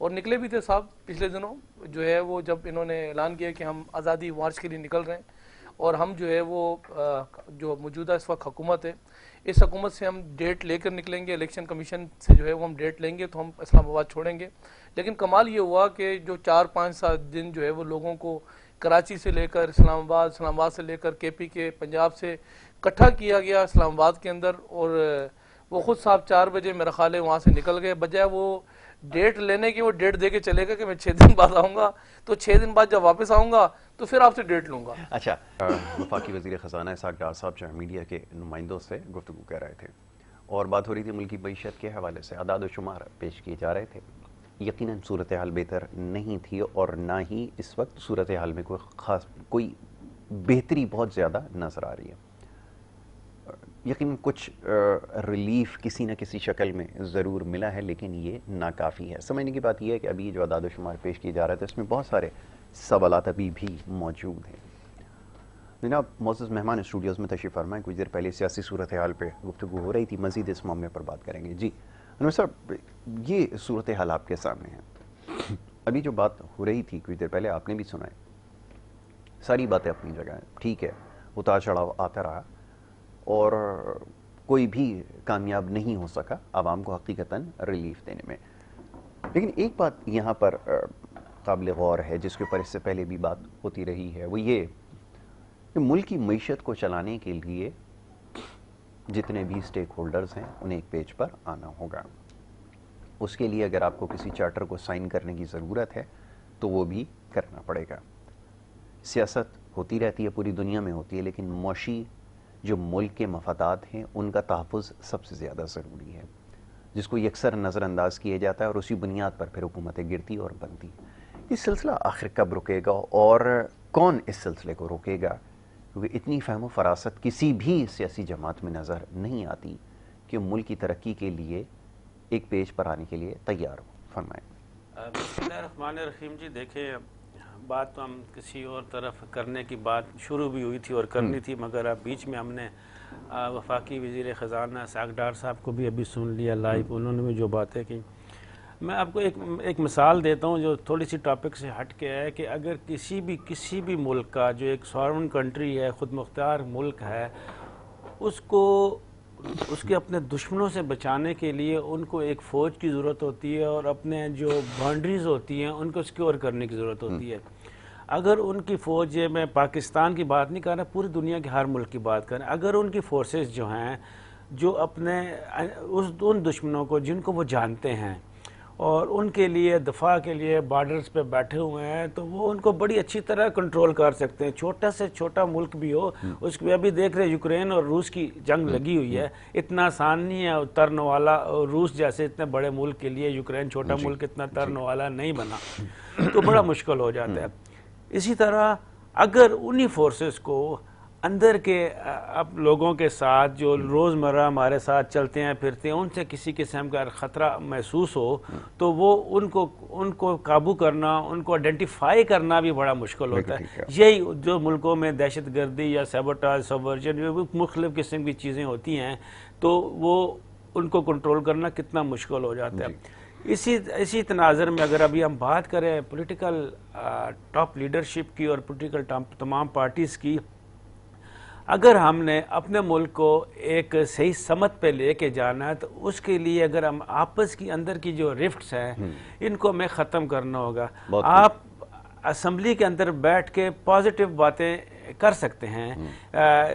اور نکلے بھی تھے صاحب پچھلے دنوں جو ہے وہ جب انہوں نے اعلان کیا کہ ہم آزادی مارچ کے لیے نکل رہے ہیں اور ہم جو ہے وہ جو موجودہ اس وقت حکومت ہے اس حکومت سے ہم ڈیٹ لے کر نکلیں گے, الیکشن کمیشن سے جو ہے وہ ہم ڈیٹ لیں گے تو ہم اسلام آباد چھوڑیں گے. لیکن کمال یہ ہوا کہ جو 4-5 دن جو ہے وہ لوگوں کو کراچی سے لے کر اسلام آباد سے لے کر کے پی کے پنجاب سے اکٹھا کیا گیا اسلام آباد کے اندر, اور وہ خود صاحب 4 بجے میرا خیال ہے وہاں سے نکل گئے. بجائے وہ ڈیٹ لینے کی وہ ڈیٹ دے کے چلے گا کہ میں 6 دن بعد آؤں گا, تو 6 دن بعد جب واپس آؤں گا تو پھر آپ سے ڈیٹ لوں گا. اچھا, وفاقی وزیر خزانہ اسحاق ڈار صاحب جو میڈیا کے نمائندوں سے گفتگو کر رہے تھے اور بات ہو رہی تھی ملکی معیشت کے حوالے سے, اعداد و شمار پیش کیے جا رہے تھے. یقیناً صورتحال بہتر نہیں تھی اور نہ ہی اس وقت صورتحال میں کوئی بہتری بہت زیادہ نظر آ رہی ہے. یقیناً کچھ ریلیف کسی نہ کسی شکل میں ضرور ملا ہے, لیکن یہ ناکافی ہے. سمجھنے کی بات یہ ہے کہ ابھی جو اعداد و شمار پیش کیے جا رہے تھے اس میں بہت سارے سوالات ابھی بھی موجود ہیں. جناب معزز مہمان اسٹوڈیوز میں تشریف فرمائیں. کچھ دیر پہلے سیاسی صورتحال پہ گفتگو ہو رہی تھی, مزید اس معاملے پر بات کریں گے. جی انور صاحب, یہ صورتحال آپ کے سامنے ہے. ابھی جو بات ہو رہی تھی کچھ دیر پہلے آپ نے بھی سنا ہے, ساری باتیں اپنی جگہ ہیں, ٹھیک ہے, اتار چڑھاؤ آتا رہا اور کوئی بھی کامیاب نہیں ہو سکا عوام کو حقیقتاً ریلیف دینے میں. لیکن ایک بات یہاں پر قابل غور ہے جس کے اوپر اس سے پہلے بھی بات ہوتی رہی ہے, وہ یہ کہ ملک کی معیشت کو چلانے کے لیے جتنے بھی سٹیک ہولڈرز ہیں انہیں ایک پیج پر آنا ہوگا. اس کے لیے اگر آپ کو کسی چارٹر کو سائن کرنے کی ضرورت ہے تو وہ بھی کرنا پڑے گا. سیاست ہوتی رہتی ہے, پوری دنیا میں ہوتی ہے, لیکن معاشی جو ملک کے مفادات ہیں ان کا تحفظ سب سے زیادہ ضروری ہے, جس کو یکسر نظر انداز کیا جاتا ہے اور اسی بنیاد پر پھر حکومتیں گرتی اور بنتی. یہ سلسلہ آخر کب رکے گا اور کون اس سلسلے کو روکے گا؟ کیونکہ اتنی فہم و فراست کسی بھی سیاسی جماعت میں نظر نہیں آتی کہ ملک کی ترقی کے لیے ایک پیج پر آنے کے لیے تیار ہو. فرمائیں. بسم اللہ الرحمن الرحیم. جی دیکھیں, بات تو ہم کسی اور طرف کرنے کی بات شروع بھی ہوئی تھی اور کرنی تھی, مگر اب بیچ میں ہم نے وفاقی وزیر خزانہ اسحاق ڈار صاحب کو بھی ابھی سن لیا لائیو, انہوں نے بھی جو باتیں کی. میں آپ کو ایک مثال دیتا ہوں جو تھوڑی سی ٹاپک سے ہٹ کے ہے, کہ اگر کسی بھی ملک کا جو ایک سورن کنٹری ہے, خود مختار ملک ہے, اس کے اپنے دشمنوں سے بچانے کے لیے ان کو ایک فوج کی ضرورت ہوتی ہے اور اپنے جو باؤنڈریز ہوتی ہیں ان کو سیکیور کرنے کی ضرورت ہوتی ہے. اگر ان کی فوج, میں پاکستان کی بات نہیں کر رہا, پوری دنیا کے ہر ملک کی بات کر رہا ہوں, اگر ان کی فورسز جو ہیں جو اپنے ان دشمنوں کو جن کو وہ جانتے ہیں اور ان کے لیے دفاع کے لیے بارڈرز پہ بیٹھے ہوئے ہیں, تو وہ ان کو بڑی اچھی طرح کنٹرول کر سکتے ہیں. چھوٹا سے چھوٹا ملک بھی ہو, اس کو ابھی دیکھ رہے یوکرین اور روس کی جنگ لگی ہوئی ہے, اتنا آسان نہیں ہے ترنے والا. روس جیسے اتنے بڑے ملک کے لیے یوکرین چھوٹا ملک اتنا ترنے والا نہیں بنا, تو بڑا مشکل ہو جاتا ہے. اسی طرح اگر انہی فورسز کو اندر کے اب لوگوں کے ساتھ جو روزمرہ ہمارے ساتھ چلتے ہیں پھرتے ہیں, ان سے کسی قسم کا خطرہ محسوس ہو, تو وہ ان کو قابو کرنا, ان کو آئیڈینٹیفائی کرنا بھی بڑا مشکل ہوتا ہے. یہی جو ملکوں میں دہشت گردی یا سیبوٹاج, سبورجن, مختلف قسم کی چیزیں ہوتی ہیں, تو وہ ان کو کنٹرول کرنا کتنا مشکل ہو جاتا ہے. اسی تناظر میں اگر ابھی ہم بات کریں پولیٹیکل ٹاپ لیڈرشپ کی اور پولیٹیکل تمام پارٹیز کی, اگر ہم نے اپنے ملک کو ایک صحیح سمت پہ لے کے جانا ہے, تو اس کے لیے اگر ہم آپس کی اندر کی جو رفٹس ہیں ان کو ہمیں ختم کرنا ہوگا. آپ اسمبلی کے اندر بیٹھ کے پازیٹیو باتیں کر سکتے ہیں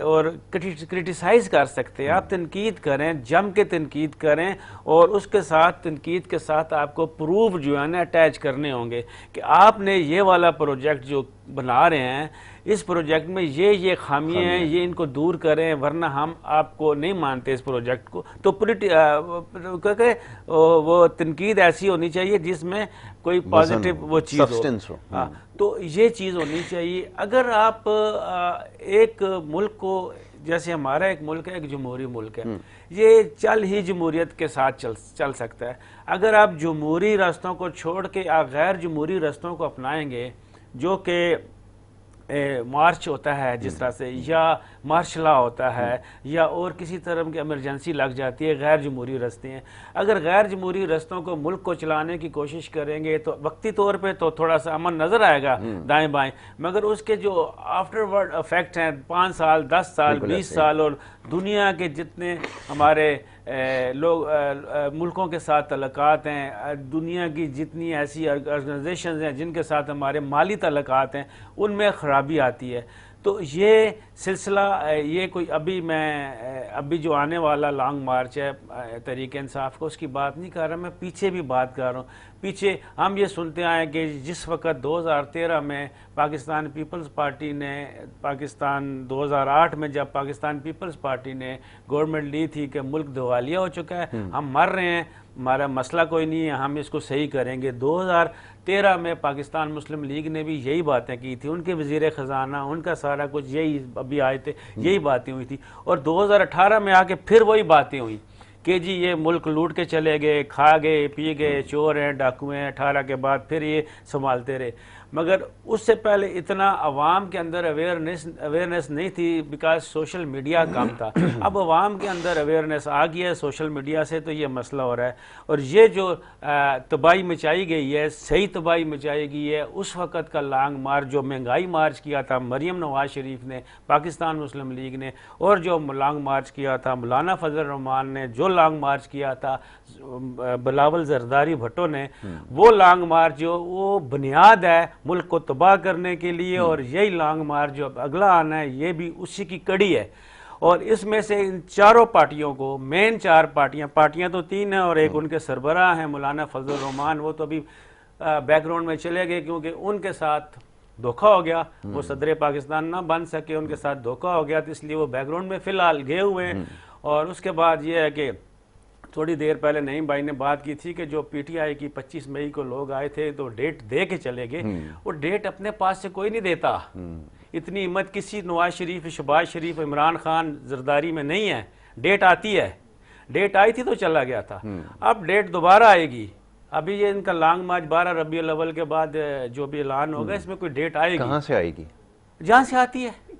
اور کرٹیسائز کر سکتے ہیں, آپ تنقید کریں, جم کے تنقید کریں, اور اس کے ساتھ تنقید کے ساتھ آپ کو پروف جو ہے نا اٹیچ کرنے ہوں گے کہ آپ نے یہ والا پروجیکٹ جو بنا رہے ہیں, اس پروجیکٹ میں یہ خامیاں ہیں, یہ ان کو دور کریں, ورنہ ہم آپ کو نہیں مانتے اس پروجیکٹ کو. تو وہ تنقید ایسی ہونی چاہیے جس میں کوئی پازیٹیو وہ چیز ہو. تو یہ چیز ہونی چاہیے. اگر آپ ایک ملک کو, جیسے ہمارا ایک ملک ہے, ایک جمہوری ملک ہے, یہ چل ہی جمہوریت کے ساتھ چل سکتا ہے. اگر آپ جمہوری راستوں کو چھوڑ کے آپ غیر جمہوری راستوں کو اپنائیں گے, جو کہ مارچ ہوتا ہے جس طرح سے، یا مارشل لا ہوتا ہے، یا اور کسی طرح کی ایمرجنسی لگ جاتی ہے، غیر جمہوری رستے ہیں، اگر غیر جمہوری رستوں کو ملک کو چلانے کی کوشش کریں گے تو وقتی طور پہ تو تھوڑا سا امن نظر آئے گا دائیں بائیں، مگر اس کے جو آفٹر ورڈ افیکٹ ہیں 5 سال 10 سال 20 سال، اور دنیا کے جتنے ہمارے لوگ ملکوں کے ساتھ تعلقات ہیں، دنیا کی جتنی ایسی آرگنائزیشنز ہیں جن کے ساتھ ہمارے مالی تعلقات ہیں، ان میں خرابی آتی ہے۔ تو یہ سلسلہ یہ کوئی ابھی جو آنے والا لانگ مارچ ہے تحریک انصاف کو، اس کی بات نہیں کر رہا میں، پیچھے بھی بات کر رہا ہوں۔ پیچھے ہم یہ سنتے آئے کہ جس وقت 2013 میں پاکستان پیپلز پارٹی نے، پاکستان 2008 میں جب پاکستان پیپلز پارٹی نے گورنمنٹ لی تھی کہ ملک دیوالیہ ہو چکا ہے، ہم مر رہے ہیں، ہمارا مسئلہ کوئی نہیں ہے، ہم اس کو صحیح کریں گے، 2013 میں پاکستان مسلم لیگ نے بھی یہی باتیں کی تھی، ان کے وزیر خزانہ، ان کا سارا کچھ یہی، ابھی آئے تھے یہی باتیں ہوئی تھی، اور 2018 میں آ کے پھر وہی باتیں ہوئی کہ جی یہ ملک لوٹ کے چلے گئے، کھا گئے، پی گئے، چور ہیں، ڈاکو ہیں، 18 کے بعد پھر یہ سنبھالتے رہے۔ مگر اس سے پہلے اتنا عوام کے اندر اویئرنیس نہیں تھی، بیکاز سوشل میڈیا کم تھا۔ اب عوام کے اندر اویئرنیس آ گئی ہے سوشل میڈیا سے، تو یہ مسئلہ ہو رہا ہے، اور یہ جو تباہی مچائی گئی ہے، صحیح تباہی مچائی گئی ہے۔ اس وقت کا لانگ مارچ جو مہنگائی مارچ کیا تھا مریم نواز شریف نے، پاکستان مسلم لیگ نے، اور جو لانگ مارچ کیا تھا مولانا فضل الرحمان نے، جو لانگ مارچ کیا تھا بلاول زرداری بھٹو نے، وہ لانگ مارچ جو وہ بنیاد ہے ملک کو تباہ کرنے کے لیے، اور یہی لانگ مارچ جو اگلا آنا ہے یہ بھی اسی کی کڑی ہے۔ اور اس میں سے ان چاروں پارٹیوں کو، مین 4 پارٹیاں تو 3 ہیں، اور ایک ان کے سربراہ ہیں مولانا فضل الرحمان، وہ تو ابھی بیک گراؤنڈ میں چلے گئے کیونکہ ان کے ساتھ دھوکہ ہو گیا، وہ صدر پاکستان نہ بن سکے، ان کے ساتھ دھوکہ ہو گیا، تو اس لیے وہ بیک گراؤنڈ میں فی الحال گئے ہوئے ہیں۔ اور اس کے بعد یہ ہے کہ تھوڑی دیر پہلے نعیم بھائی نے بات کی تھی کہ جو پی ٹی آئی کی 25 مئی کو لوگ آئے تھے تو ڈیٹ دے کے چلے گئے، وہ ڈیٹ اپنے پاس سے کوئی نہیں دیتا، اتنی ہمت کسی نواز شریف، شہباز شریف، عمران خان، زرداری میں نہیں ہے۔ ڈیٹ آتی ہے، ڈیٹ آئی تھی تو چلا گیا تھا، اب ڈیٹ دوبارہ آئے گی۔ ابھی یہ ان کا لانگ مارچ 12 ربیع الاول کے بعد جو بھی اعلان ہوگا، اس میں کوئی ڈیٹ آئے گی۔ کہاں سے آئے گی؟ جہاں سے آتی ہے،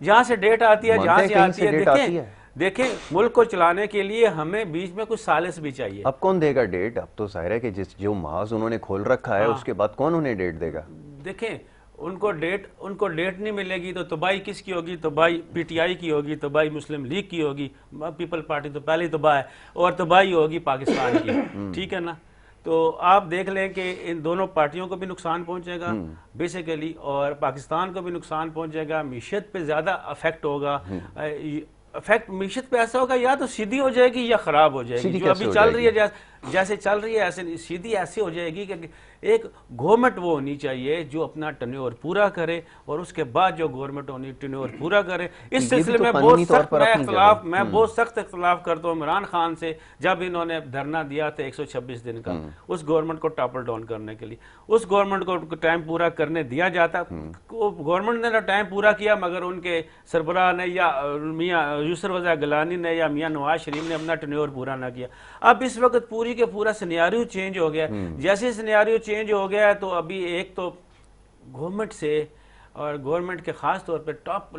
جہاں سے ڈیٹ آتی ہے، جہاں سے آتی ہے۔ دیکھیں ملک کو چلانے کے لیے ہمیں بیچ میں کچھ سالس بھی چاہیے۔ اب کون دے گا ڈیٹ؟ اب تو ظاہر ہے کہ جو محاذ انہوں نے کھول رکھا ہے اس کے بعد کون انہیں ڈیٹ دے گا؟ دیکھیں ان کو ڈیٹ نہیں ملے گی تو تباہی کس کی ہوگی؟ تباہی پی ٹی آئی کی ہوگی، تباہی مسلم لیگ کی ہوگی، پیپل پارٹی تو پہلے ہی تباہ ہے، اور تباہی ہوگی پاکستان کی، ٹھیک ہے نا؟ تو آپ دیکھ لیں کہ ان دونوں پارٹیوں کو بھی نقصان پہنچے گا بیسیکلی، اور پاکستان کو بھی نقصان پہنچے گا، معیشت پہ زیادہ افیکٹ ہوگا۔ افیکٹ معیشت پہ ایسا ہوگا یا تو سیدھی ہو جائے گی یا خراب ہو جائے گی، جو ابھی چل رہی ہے جیسے چل رہی ہے ایسے سیدھی ایسے ہو جائے گی کہ ایک گورنمنٹ وہ ہونی چاہیے جو اپنا ٹینیور پورا کرے، اور اس کے بعد جو گورنمنٹ ہونی ٹینیور پورا کرے۔ اس سلسلے میں میں بہت سخت اختلاف کرتا ہوں عمران خان سے، جب انہوں نے دھرنا دیا تھا 126 دن کا اس گورنمنٹ کو ٹاپل ڈاؤن کرنے کے لیے، اس گورنمنٹ کو ٹائم پورا کرنے دیا جاتا، گورنمنٹ نے ٹائم پورا کیا، مگر ان کے سربراہ نے یا میاں یسر رضا گیلانی نے یا میاں نواز شریف نے اپنا ٹینیور پورا نہ کیا۔ اب اس وقت پوری کے پورا سینیاریو چینج ہو گیا، جیسے سینیاریو چینج ہو گیا تو ابھی ایک تو گورنمنٹ سے، اور گورنمنٹ کے خاص طور پہ ٹاپ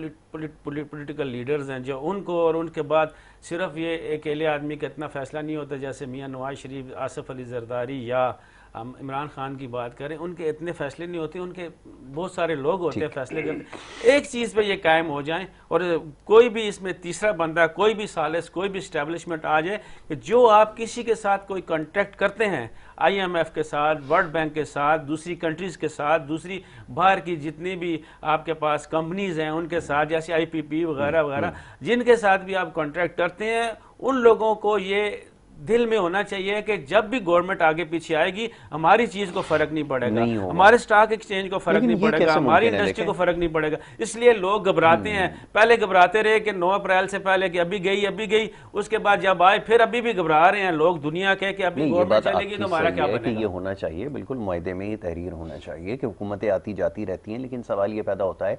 پولیٹیکل لیڈرز ہیں جو ان کو، اور ان کے بعد صرف یہ اکیلے آدمی کا اتنا فیصلہ نہیں ہوتا، جیسے میاں نواز شریف، آصف علی زرداری یا عمران خان کی بات کریں، ان کے اتنے فیصلے نہیں ہوتے، ان کے بہت سارے لوگ ہوتے ہیں فیصلے کرتے۔ ایک چیز پہ یہ قائم ہو جائیں، اور کوئی بھی اس میں تیسرا بندہ، کوئی بھی سالس، کوئی بھی اسٹیبلشمنٹ آ جائے کہ جو آپ کسی کے ساتھ کوئی کانٹیکٹ کرتے ہیں، آئی ایم ایف کے ساتھ، ورلڈ بینک کے ساتھ، دوسری کنٹریز کے ساتھ، دوسری باہر کی جتنی بھی آپ کے پاس کمپنیز ہیں ان کے ساتھ، جیسے آئی پی پی وغیرہ وغیرہ، جن کے ساتھ بھی آپ کانٹیکٹ کرتے ہیں، ان لوگوں کو یہ دل میں ہونا چاہیے کہ جب بھی گورنمنٹ آگے پیچھے آئے گی ہماری چیز کو فرق نہیں پڑے گا، ہمارے سٹاک ایکسچینج کو فرق نہیں پڑے گا، ہماری انڈسٹری کو فرق نہیں پڑے گا۔ اس لیے لوگ گھبراتے ہیں، پہلے گھبراتے رہے کہ 9 اپریل سے پہلے کہ ابھی گئی، اس کے بعد جب آئے پھر ابھی بھی گھبرا رہے ہیں لوگ دنیا کے کہ ابھی گورنمنٹ چلے گی تو ہمارا کیا بنے گا۔ یہ ہونا چاہیے، بالکل معاہدے میں یہ تحریر ہونا چاہیے کہ حکومتیں آتی جاتی رہتی ہیں، لیکن سوال یہ پیدا ہوتا ہے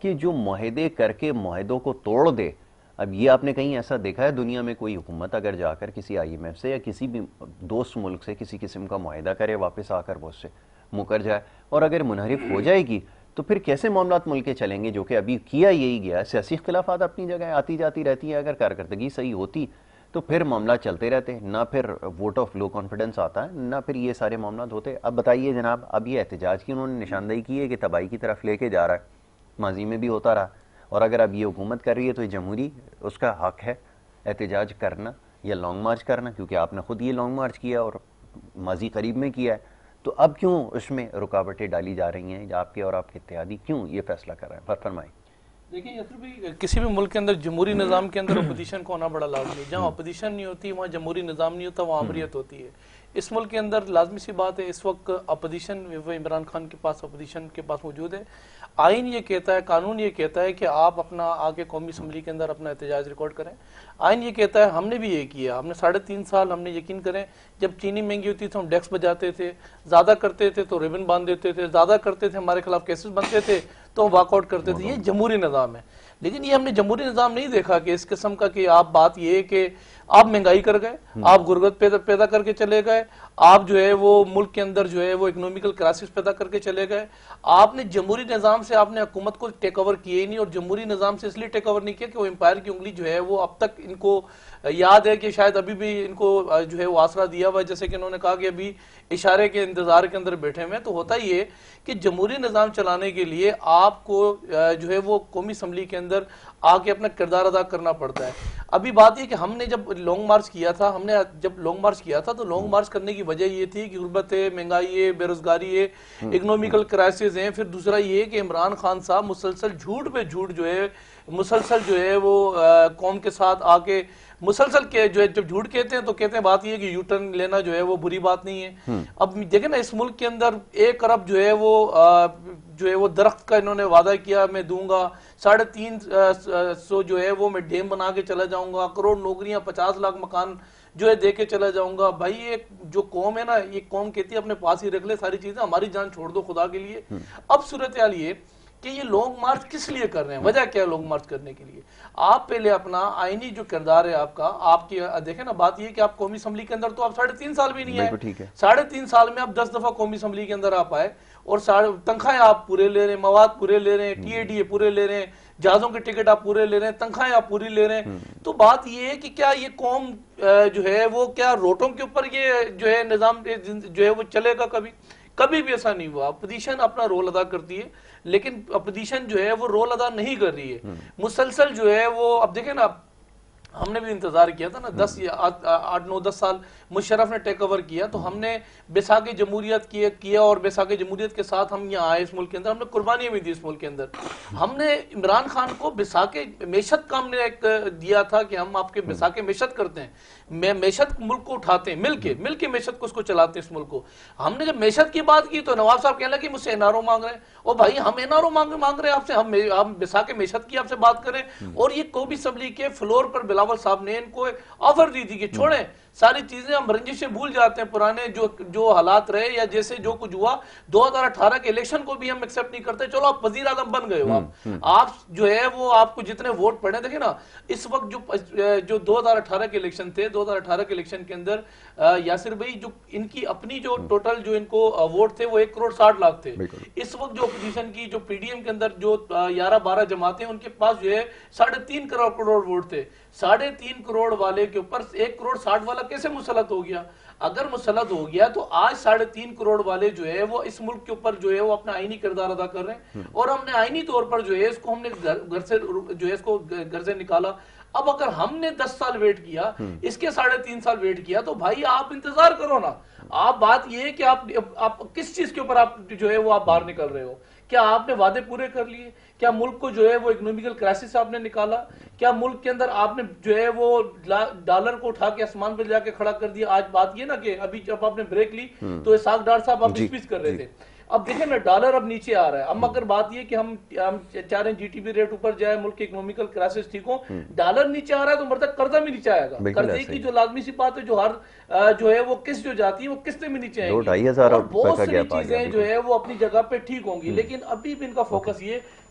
کہ جو معاہدے کر کے معاہدوں کو توڑ دے، اب یہ آپ نے کہیں ایسا دیکھا ہے دنیا میں کوئی حکومت اگر جا کر کسی آئی ایم ایف سے یا کسی بھی دوست ملک سے کسی قسم کا معاہدہ کرے، واپس آ کر وہ اس سے مکر جائے، اور اگر منحرف ہو جائے گی تو پھر کیسے معاملات ملک کے چلیں گے؟ جو کہ ابھی کیا یہی گیا، سیاسی اختلافات اپنی جگہ آتی جاتی رہتی ہیں، اگر کارکردگی صحیح ہوتی تو پھر معاملات چلتے رہتے، نہ پھر ووٹ آف لو کانفیڈنس آتا ہے، نہ پھر یہ سارے معاملات ہوتے۔ اب بتائیے جناب، اب یہ احتجاج کی انہوں نے نشاندہی کی ہے کہ تباہی کی طرف لے کے جا رہا ہے، ماضی میں بھی ہوتا رہا، اور اگر اب یہ حکومت کر رہی ہے تو یہ جمہوری اس کا حق ہے احتجاج کرنا یا لانگ مارچ کرنا، کیونکہ آپ نے خود یہ لانگ مارچ کیا اور ماضی قریب میں کیا ہے، تو اب کیوں اس میں رکاوٹیں ڈالی جا رہی ہیں؟ آپ کے اور آپ کے اتحادی کیوں یہ فیصلہ کر رہے ہیں؟ فرمائیں۔ دیکھیں یسر بھائی، کسی بھی ملک کے اندر جمہوری نظام کے اندر اپوزیشن کو ہونا بڑا لازمی ہے۔ جہاں اپوزیشن نہیں ہوتی وہاں جمہوری نظام نہیں ہوتا، وہاں امریت ہوتی ہے۔ اس ملک کے اندر لازمی سی بات ہے، اس وقت اپوزیشن عمران خان کے پاس اپوزیشن کے پاس موجود ہے۔ آئین یہ کہتا ہے، قانون یہ کہتا ہے کہ آپ اپنا آگے قومی اسمبلی کے اندر اپنا احتجاج ریکارڈ کریں۔ آئین یہ کہتا ہے، ہم نے بھی یہ کیا، ہم نے 3.5 سال ہم نے یقین کریں، جب چینی مہنگی ہوتی تھی ہم ڈیکس بجاتے تھے، زیادہ کرتے تھے تو ریبن باندھ دیتے تھے، زیادہ کرتے تھے ہمارے خلاف کیسز بنتے تھے تو ہم واک آؤٹ کرتے تھے۔ یہ جمہوری نظام ہے، لیکن یہ ہم نے جمہوری نظام نہیں دیکھا کہ اس قسم کا کہ آپ بات یہ ہے کہ آپ مہنگائی کر گئے، آپ غربت پیدا کر کے چلے گئے، آپ جو ہے وہ ملک کے اندر جو ہے وہ اکنومیکل کرائسس پیدا کر کے چلے گئے۔ آپ نے جمہوری نظام سے آپ نے حکومت کو ٹیک اوور کیے ہی نہیں، اور جمہوری نظام سے اس لیے ٹیک اوور نہیں کیا کہ وہ امپائر کی انگلی جو ہے وہ اب تک ان کو یاد ہے کہ شاید ابھی بھی ان کو جو ہے وہ آسرا دیا ہوا ہے، جیسے کہ انہوں نے کہا کہ ابھی اشارے کے انتظار کے اندر بیٹھے ہوئے ہیں۔ تو ہوتا ہی ہے کہ جمہوری نظام چلانے کے لیے آپ کو جو ہے وہ قومی اسمبلی کے اندر آ کے اپنا کردار ادا کرنا پڑتا ہے۔ ابھی بات یہ کہ ہم نے جب لانگ مارچ کیا تھا، تو لانگ مارچ کرنے کی وجہ یہ تھی کہ غربت ہے، مہنگائی ہے، بے روزگاری ہے، اکنومیکل کرائسس ہیں۔ پھر دوسرا یہ کہ عمران خان صاحب مسلسل جھوٹ پہ جھوٹ جو ہے مسلسل جو ہے وہ قوم کے ساتھ آ کے مسلسل کے جو ہے جب جھوٹ کہتے ہیں تو کہتے ہیں بات یہ ہے کہ یو ٹرن لینا جو ہے وہ بری بات نہیں ہے۔ اب دیکھیں نا، اس ملک کے اندر 1 ارب جو ہے وہ درخت کا انہوں نے وعدہ کیا میں دوں گا، 350 جو ہے وہ میں ڈیم بنا کے چلا جاؤں گا، کروڑ نوکریاں، 50 لاکھ مکان جو ہے دے کے چلا جاؤں گا۔ بھائی یہ جو قوم ہے نا، یہ قوم کہتی ہے اپنے پاس ہی رکھ لے ساری چیزیں، ہماری جان چھوڑ دو خدا کے لیے۔ اب صورتحال یہ کہ یہ لانگ مارچ کس لیے کر رہے ہیں، وجہ کیا ہے لانگ مارچ کرنے کے لیے؟ آپ پہلے اپنا آئینی جو کردار ہے آپ کا، آپ کی دیکھیں نا، بات یہ کہ آپ قومی اسمبلی کے اندر تو آپ 3.5 سال بھی نہیں آئے، 3.5 سال میں آپ 10 دفعہ قومی اسمبلی کے اندر آپ آئے، اور تنخواہیں آپ پورے لے رہے ہیں، مواد پورے لے رہے ہیں، ٹی اے ڈی اے پورے لے رہے ہیں، جہازوں کے ٹکٹ آپ پورے لے رہے ہیں، تنخواہیں آپ پوری لے رہے ہیں۔ تو بات یہ ہے کہ کیا یہ قوم جو ہے وہ کیا روٹوں کے اوپر یہ جو ہے نظام جو ہے وہ چلے گا؟ کبھی بھی ایسا نہیں ہوا۔ اپوزیشن اپنا رول ادا کرتی ہے، لیکن اپوزیشن جو ہے وہ رول ادا نہیں کر رہی ہے، مسلسل جو ہے وہ۔ اب دیکھیں نا، ہم نے بھی انتظار کیا تھا نا 8 9 10 سال مشرف نے ٹیک اوور کیا، تو ہم نے بیساکھ جمہوریت کیا، اور بیساکھ جمہوریت کے ساتھ ہم یہاں آئے اس ملک کے اندر، ہم نے قربانیاں بھی دی اس ملک کے اندر۔ ہم نے عمران خان کو بیساکھ معیشت کا ہم نے ایک دیا تھا کہ ہم آپ کے بیساکھ معیشت کرتے ہیں، معیشت ملک کو اٹھاتے ہیں، مل کے معیشت کو اس کو چلاتے ہیں اس ملک کو۔ ہم نے جب معیشت کی بات کی تو نواب صاحب کہنے لگے مجھ سے این آر او مانگ رہے ہیں، اور بھائی ہم این آر او مانگ رہے ہیں آپ سے، ہم بیساکھ معیشت کی آپ سے بات کریں۔ اور یہ قومی اسمبلی کے فلور پر بلاول صاحب نے ان کو آفر دی تھی کہ چھوڑیں ساری چیزیں، ہم رنجشیں بھول جاتے ہیں، پرانے جو حالات رہے یا جیسے جو کچھ ہوا 2018 کے الیکشن کو بھی ہم ایکسپٹ نہیں کرتے، چلو آپ وزیر اعظم بن گئے ہو، آپ جو ہے وہ آپ کو جتنے ووٹ پڑے، دیکھیں نا اس وقت جو 2018 کے الیکشن تھے، 2018 کے الیکشن کے اندر یاسر بھائی جو ان کی اپنی جو ٹوٹل جو ان کو ووٹ تھے وہ 1,60,00,000 تھے۔ اس وقت جو اپوزیشن کی جو پی ڈی ایم کے اندر جو 11-12 جماعتیں ان کے پاس جو ہے 3.5 کروڑ ووٹ تھے، 3.5 کروڑ والے کے اوپر 1,60,00,000 والا کیسے مسلط ہو گیا؟ اگر مسلط ہو گیا تو آج 3.5 کروڑ والے جو ہے وہ اس ملک کے اوپر جو ہے وہ اپنا آئینی کردار ادا کر رہے ہیں، اور ہم نے آئینی طور پر جو ہے اس کو ہم نے گھر سے نکالا۔ اب اگر ہم نے 10 سال ویٹ کیا، اس کے 3.5 سال ویٹ کیا، تو بھائی آپ انتظار کرو نا۔ آپ بات یہ ہے کہ آپ کس چیز کے اوپر آپ جو ہے وہ آپ باہر نکل رہے ہو؟ کیا آپ نے وعدے پورے کر لیے؟ کیا ملک کو جو ہے وہ اکنومیکل کرائسس آپ نے نکالا؟ کیا ملک کے اندر آپ نے جو ہے وہ ڈالر کو اٹھا کے آسمان پہ جا کے کھڑا کر دیا؟ آج بات یہ نا کہ ابھی جب آپ نے بریک لی تو اسحاق ڈار صاحب آپ اسپیچ کر رہے تھے، اب دیکھیں نا ڈالر اب نیچے آ رہا ہے۔ اب اگر بات یہ کہ ہم چاہ رہے ہیں جی ٹی پی ریٹ اوپر جائے، ملک کی اکنومیکل کرائسس ٹھیک ہو، ڈالر نیچے آ رہا ہے تو مرتب قرضہ بھی نیچے آئے گا۔ قرضے کی جو لازمی سی بات ہے، جو ہر جو ہے وہ قسط جو جاتی ہے وہ قسطیں بھی نیچے آئیں گی، اور بہت ساری چیزیں جو ہے وہ اپنی جگہ پہ ٹھیک ہوں گی۔ لیکن ابھی بھی ان کا فوکس یہ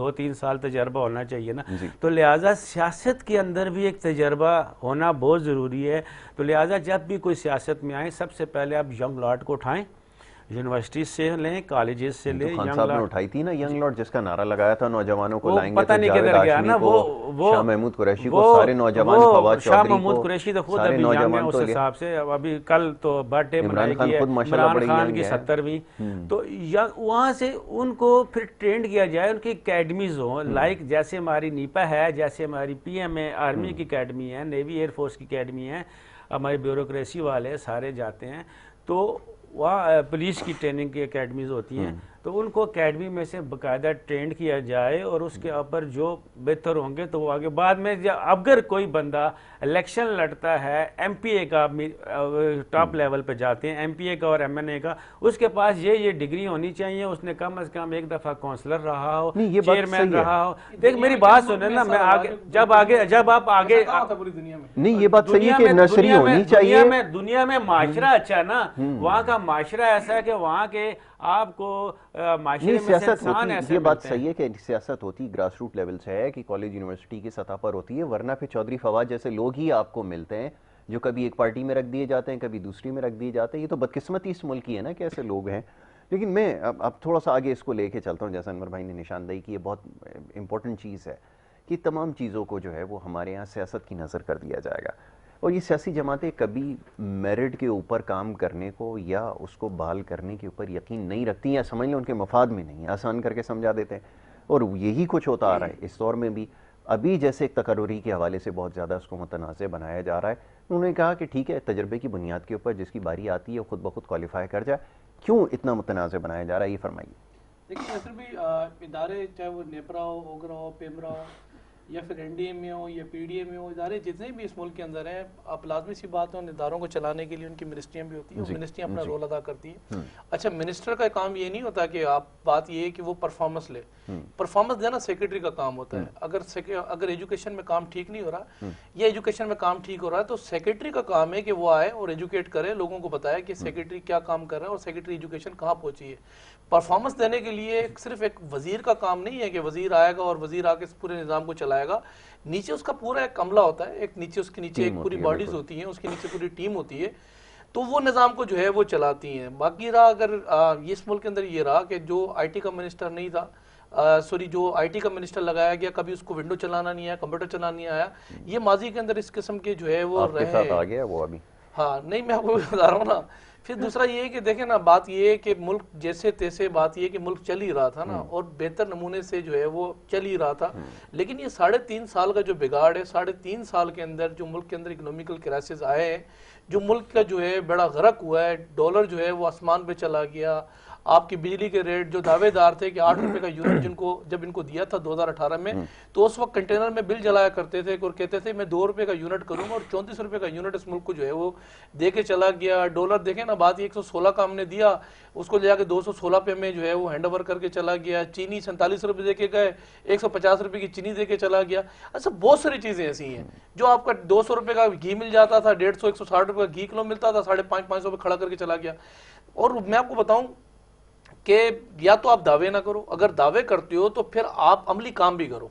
2-3 سال تجربہ ہونا چاہیے نا. تو لہٰذا سیاست کے اندر بھی ایک تجربہ ہونا بہت ضروری ہے. تو لہٰذا جب بھی کوئی سیاست میں آئیں, سب سے پہلے آپ ینگ لاٹ کو اٹھائیں, یونیورسٹی سے لیں, کالجز سے لیں. خان صاحب نے اٹھائی تھی نا ینگ لاٹ, جس کا نارعہ لگایا تھا نوجوانوں کو لائیں گے, پتہ نہیں کدھر گیا نا, وہ شاہ محمود قریشی کو, سارے نوجوان, فواد چودھری کو, شاہ محمود قریشی تو خود ابھی ینگ ہے اس حساب سے. ابھی کل تو برتھ ڈے منائی گئی ہے عمران خان کی 70ویں. تو وہاں سے ان کو پھر ٹرینڈ کیا جائے, ان کی اکیڈمیز ہوں, لائک جیسے ہماری نیپا ہے, جیسے ہماری پی ایم ہے, آرمی کی اکیڈمی ہے, نیوی ایئر فورس کی اکیڈمی ہے, ہمارے بیوروکریسی والے سارے جاتے ہیں. تو وہاں پولیس کی ٹریننگ کی اکیڈمیز ہوتی ہیں, تو ان کو اکیڈمی میں سے باقاعدہ ٹرینڈ کیا جائے, اور اس کے اوپر جو بہتر ہوں گے تو وہ آگے بعد میں اگر کوئی بندہ الیکشن لڑتا ہے ایم پی اے کا, ٹاپ لیول پہ جاتے ہیں ایم پی اے کا اور ایم این اے کا, اس کے پاس یہ ڈگری ہونی چاہیے, اس نے کم از کم ایک دفعہ کونسلر رہا ہو, چیئرمین رہا ہو. دیکھ میری بات سنیں نا, میں جب آپ آگے, نہیں یہ بات صحیح ہے کہ نرسری ہونی چاہیے. دنیا میں معاشرہ اچھا ہے نا, وہاں کا معاشرہ ایسا ہے کہ وہاں کے آپ کو معاشرے میں سے انسان ایسے. یہ بات صحیح ہے کہ سیاست ہوتی گراس روٹ لیول سے ہے, کہ کالج یونیورسٹی کی سطح پر ہوتی ہے, ورنہ پھر چودھری فواد جیسے لوگ ہی آپ کو ملتے ہیں جو کبھی ایک پارٹی میں رکھ دیے جاتے ہیں, کبھی دوسری میں رکھ دیے جاتے ہیں. یہ تو بدقسمتی اس ملک کی ہے نا کہ ایسے لوگ ہیں. لیکن میں اب تھوڑا سا آگے اس کو لے کے چلتا ہوں, جیسا انور بھائی نے نشاندہی کی, یہ بہت امپورٹنٹ چیز ہے کہ تمام چیزوں کو جو ہے وہ ہمارے یہاں سیاست کی نظر کر دیا جائے گا. اور یہ سیاسی جماعتیں کبھی میرٹ کے اوپر کام کرنے کو یا اس کو بحال کرنے کے اوپر یقین نہیں رکھتی, یا سمجھ لیں ان کے مفاد میں نہیں, آسان کر کے سمجھا دیتے ہیں. اور یہی کچھ ہوتا آ رہا ہے اس دور میں بھی. ابھی جیسے ایک تقرری کے حوالے سے بہت زیادہ اس کو متنازع بنایا جا رہا ہے. انہوں نے کہا کہ ٹھیک ہے, تجربے کی بنیاد کے اوپر جس کی باری آتی ہے خود بخود کوالیفائی کر جائے. کیوں اتنا متنازع بنایا جا رہا ہے, یہ فرمائیے. دیکھیے نصر بھائی, ادارے چاہے وہ نیپرا ہو, اوگرا ہو, پیمرا ہو, یا پھر این ڈی اے میں ہو یا پی ڈی اے میں ہو, ادارے جتنے بھی اس ملک کے اندر ہیں, آپ لازمی سی بات ہے ان اداروں کو چلانے کے لیے ان کی منسٹریاں بھی ہوتی ہیں, منسٹریاں اپنا رول ادا کرتی ہیں. اچھا, منسٹر کا کام یہ نہیں ہوتا کہ آپ, بات یہ ہے کہ وہ پرفارمنس لے, پرفارمنس دینا سیکرٹری کا کام ہوتا ہے. اگر ایجوکیشن میں کام ٹھیک نہیں ہو رہا یا ایجوکیشن میں کام ٹھیک ہو رہا ہے تو سیکرٹری کا کام ہے کہ وہ آئے اور ایجوکیٹ کرے, لوگوں کو بتائے کہ سیکرٹری کیا کام کر رہا ہے اور سیکرٹری ایجوکیشن کہاں پہنچی ہے. پرفارمنس دینے کے لیے صرف ایک وزیر کا کام نہیں ہے کہ وزیر آئے گا اور وزیر آ کے پورے نظام کو چلائے گا. نیچے اس کا پورا ایک عملہ ہوتا ہے, ایک نیچے اس کے نیچے ایک پوری باڈیز ہوتی ہیں, اس کے نیچے پوری ٹیم ہوتی ہے, تو وہ نظام کو جو ہے وہ چلاتی ہیں. باقی رہا اگر اس ملک کے اندر یہ رہا کہ جو آئی ٹی کا منسٹر نہیں تھا, جو آئی ٹی کا منسٹر لگایا گیا, کبھی اس کو ونڈو چلانا نہیں آیا, کمپیوٹر چلانا نہیں آیا, یہ ماضی کے اندر اس قسم کے جو ہے وہ رہے. ہاں نہیں, میں آپ کو بتا رہا ہوں نا. پھر دوسرا یہ ہے کہ دیکھیں نا, بات یہ ہے کہ ملک جیسے تیسے, بات یہ ہے کہ ملک چل ہی رہا تھا نا, اور بہتر نمونے سے جو ہے وہ چل ہی رہا تھا. لیکن یہ 3.5 سال کا جو بگاڑ ہے, 3.5 سال کے اندر جو ملک کے اندر اکنومیکل کرائسس آئے ہیں, جو ملک کا جو ہے بڑا غرق ہوا ہے, ڈالر جو ہے وہ آسمان پہ چلا گیا. آپ کی بجلی کے ریٹ جو دعوے دار تھے کہ 8 روپے کا یونٹ جب ان کو دیا تھا 2018 میں, تو اس وقت کنٹینر میں بل جلایا کرتے تھے اور کہتے تھے میں 2 روپے کا یونٹ کروں گا, اور 34 روپے کا یونٹ اس ملک کو جو ہے وہ دے کے چلا گیا. ڈالر دیکھیں نا, بات 116 کا ہم نے دیا, اس کو لے جا کے 216 پہ میں جو ہے وہ ہینڈ اوور کر کے چلا گیا. چینی 47 روپے دے کے گئے, 150 روپے کی چینی دے کے چلا گیا. اچھا, بہت ساری چیزیں ایسی ہیں جو آپ کا 200 روپے کا گھی مل جاتا تھا, 150 160 روپے کا گھی کلو ملتا تھا, 550 پہ کھڑا کر کے چلا گیا. اور میں آپ کو بتاؤں کہ یا تو آپ دعوے نہ کرو, اگر دعوے کرتے ہو تو پھر آپ عملی کام بھی کرو.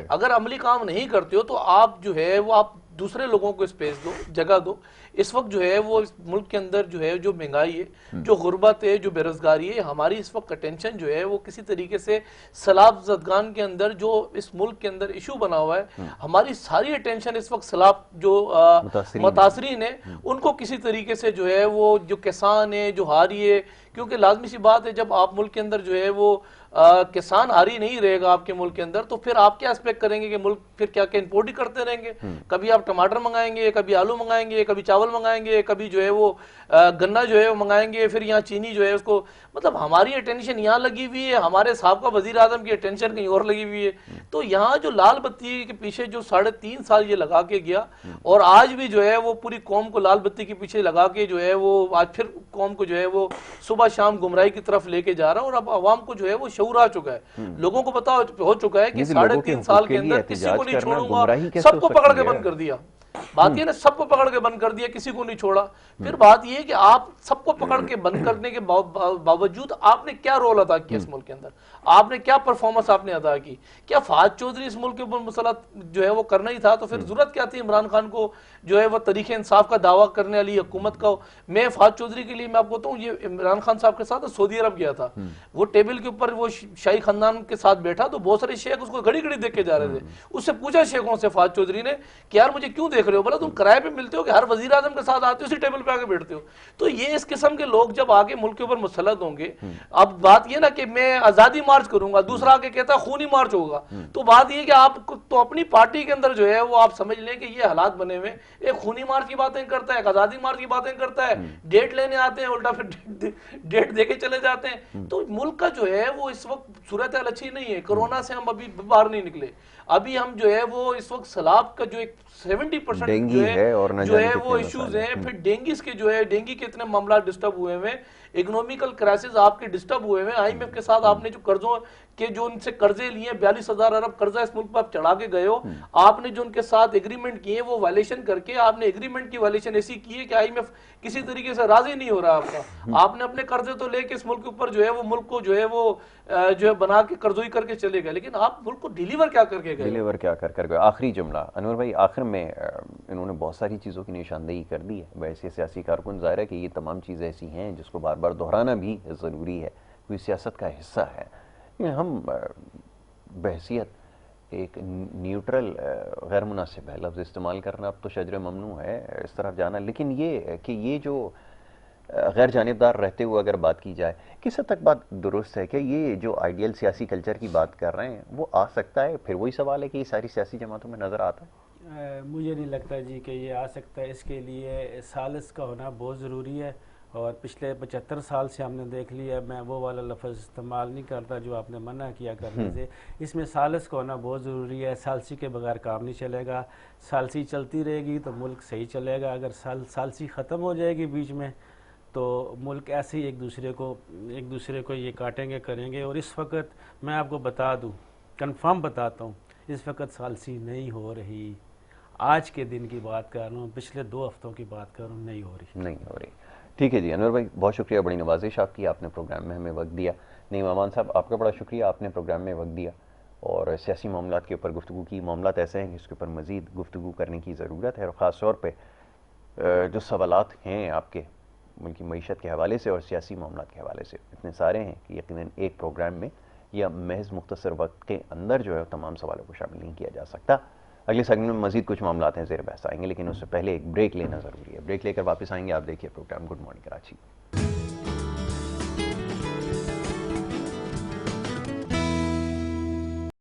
اگر عملی کام نہیں کرتے ہو تو آپ جو ہے وہ آپ دوسرے لوگوں کو اسپیس دو, جگہ دو. اس وقت جو ہے وہ اس ملک کے اندر جو ہے جو مہنگائی ہے, جو غربت ہے, جو بے روزگاری ہے, ہماری اس وقت اٹینشن جو ہے وہ کسی طریقے سے سیلاب زدگان کے اندر جو اس ملک کے اندر ایشو بنا ہوا ہے, ہماری ساری اٹینشن اس وقت سیلاب جو متاثرین ہیں ان کو کسی طریقے سے جو ہے وہ جو کسان ہے جو ہاری ہے, کیونکہ لازمی سی بات ہے جب آپ ملک کے اندر جو ہے وہ کسان ہاری نہیں رہے گا آپ کے ملک کے اندر, تو پھر آپ کیا ایکسپیکٹ کریں گے کہ ملک پھر کیا امپورٹ ہی کرتے رہیں گے. کبھی آپ ٹماٹر منگائیں گے, کبھی آلو منگائیں گے, کبھی چاول منگائیں گے, کبھی جو ہے وہ گنا جو ہے وہ منگائیں گے, پھر یہاں چینی جو ہے اس کو, مطلب ہماری اٹینشن یہاں لگی ہوئی ہے, ہمارے سابقہ وزیر اعظم کی اٹینشن کہیں اور لگی ہوئی ہے. تو یہاں جو لال بتی کے پیچھے جو 3.5 سال یہ لگا کے گیا, اور آج بھی جو ہے وہ پوری قوم کو لال بتی کے پیچھے لگا کے جو ہے وہ آج پھر قوم کو جو ہے وہ صبح شام گمراہی کی طرف لے کے جا رہا ہے. اور اب عوام کو جو ہے وہ شعور آ چکا ہے, لوگوں کو پتا ہو چکا ہے کہ 3.5 سال کے اندر کسی کو نہیں چھوڑوں گا, سب کو پکڑ کے بند کر دیا. بات یہ نا سب کو پکڑ کے بند کر دیا, کسی کو نہیں چھوڑا. پھر بات یہ کہ آپ سب کو پکڑ کے بند کرنے کے باوجود آپ نے کیا رول ادا کیا اس ملک کے اندر, آپ نے کیا پرفارمنس آپ نے ادا کی؟ کیا فہد چودھری اس ملک کے اوپر مسلط جو ہے وہ کرنا ہی تھا؟ تو پھر ضرورت کیا تھی عمران خان کو جو ہے وہ طریق انصاف کا دعویٰ کرنے والی حکومت کا؟ میں فہد چودھری کے لیے میں آپ کو بتاؤں, یہ عمران خان صاحب کے ساتھ سعودی عرب گیا تھا, وہ ٹیبل کے اوپر وہ شاہی خاندان کے ساتھ بیٹھا تو بہت سارے شیخ اس کو گھڑی گھڑی دیکھ کے جا رہے تھے. اس سے پوچھا شیخوں سے فہد چودھری نے کہ یار مجھے کیوں دیکھ رہے ہو؟ بولا تم کرائے پہ ملتے ہو کہ ہر وزیر اعظم کے ساتھ آتے ہو, اسی ٹیبل پہ آ کے بیٹھتے ہو. تو یہ اس قسم کے لوگ جب آگے ملک کے اوپر مسلط ہوں گے, اب بات یہ نا کہ میں آزادی مارچ کروں گا, دوسرا آگے کہتا ہے خونی مارچ ہوگا, تو بات یہ کہ آپ تو اپنی پارٹی کے اندر جو ہے وہ آپ سمجھ لیں کہ یہ حالات بنے ہوئے, ایک خونی مارچ کی باتیں کرتا ہے, ایک آزادی مارچ کی باتیں کرتا ہے, ڈیٹ لینے آتے ہیں الٹا پھر ڈیٹ دے کے چلے جاتے ہیں. تو ملک کا جو ہے وہ اس وقت صورتحال اچھی نہیں ہے. کورونا سے ہم ابھی باہر نہیں نکلے, ابھی ہم جو ہے وہ اس وقت سیلاب کا جو ایک 70% جو ہے وہ ایشوز ہیں, پھر ڈینگیز کے جو ہے ڈینگی کے اتنے معاملات ڈسٹرب ہوئے ہیں, اکنومیکل کرائسس آپ کے ڈسٹرب ہوئے ہیں. آئی ایم ایف کے ساتھ آپ نے جو قرضوں کے جو ان سے قرضے لیے 42,000 ارب قرضہ اس ملک پر آپ چڑھا کے گئے ہو, آپ نے جو ان کے ساتھ ایگریمنٹ کیے وہ وائلیشن کر کے آپ نے ایگریمنٹ کی وائلیشن ایسی کی ہے کہ آئی ایم ایف کسی طریقے سے راضی نہیں ہو رہا آپ کا. آپ نے اپنے قرضے تو لے کے اس ملک کے اوپر جو ہے وہ ملک کو جو ہے وہ جو ہے بنا کے قرضوئی کر کے چلے گئے, لیکن آپ ملک کو ڈیلیور کیا کر کے گئے؟ ڈیلیور کیا کر گئے؟ آخری جملہ انور بھائی, آخر میں انہوں نے بہت ساری چیزوں کی نشاندہی کر دی ہے. ویسے سیاسی کارکن ظاہر ہے کہ یہ تمام چیزیں ایسی ہیں جس کو بار بار دہرانا بھی ضروری ہے, کوئی سیاست کا حصہ ہے. ہم بحیثیت ایک نیوٹرل غیر مناسب ہے لفظ استعمال کرنا, اب تو شجر ممنوع ہے اس طرف جانا, لیکن یہ کہ یہ جو غیر جانبدار رہتے ہوئے اگر بات کی جائے, کس حد تک بات درست ہے کہ یہ جو آئیڈیل سیاسی کلچر کی بات کر رہے ہیں وہ آ سکتا ہے؟ پھر وہی سوال ہے کہ یہ ساری سیاسی جماعتوں میں نظر آتا ہے. مجھے نہیں لگتا جی کہ یہ آ سکتا ہے. اس کے لیے سالس کا ہونا بہت ضروری ہے, اور پچھلے 75 سال سے ہم نے دیکھ لیا. میں وہ والا لفظ استعمال نہیں کرتا جو آپ نے منع کیا کرنے سے. اس میں سالس کا ہونا بہت ضروری ہے. سالسی کے بغیر کام نہیں چلے گا. سالسی چلتی رہے گی تو ملک صحیح چلے گا. اگر سالسی ختم ہو جائے گی بیچ میں تو ملک ایسے ہی ایک دوسرے کو یہ کاٹیں گے کریں گے. اور اس وقت میں آپ کو بتا دوں, کنفرم بتاتا ہوں, اس وقت سالسی نہیں ہو رہی. آج کے دن کی بات کر رہا ہوں, پچھلے 2 ہفتوں کی بات کر رہا ہوں, نہیں ہو رہی. ٹھیک ہے جی انور بھائی, بہت شکریہ, بڑی نوازش آپ کی, آپ نے پروگرام میں ہمیں وقت دیا. نعیم امان صاحب, آپ کا بڑا شکریہ, آپ نے پروگرام میں وقت دیا اور سیاسی معاملات کے اوپر گفتگو کی. معاملات ایسے ہیں جس کے اوپر مزید گفتگو کرنے کی ضرورت ہے, اور خاص طور پہ جو سوالات ہیں آپ کے ملکی معیشت کے حوالے سے اور سیاسی معاملات کے حوالے سے اتنے سارے ہیں کہ یقیناً ایک پروگرام میں یا محض مختصر وقت کے اندر جو ہے تمام سوالوں کو شامل نہیں کیا جا سکتا. اگلے سیگمنٹ میں مزید کچھ معاملات ہیں زیر بحث آئیں گے, لیکن اس سے پہلے ایک بریک لینا ضروری ہے. بریک لے کر واپس آئیں گے. آپ دیکھیے پروگرام گڈ مارننگ کراچی.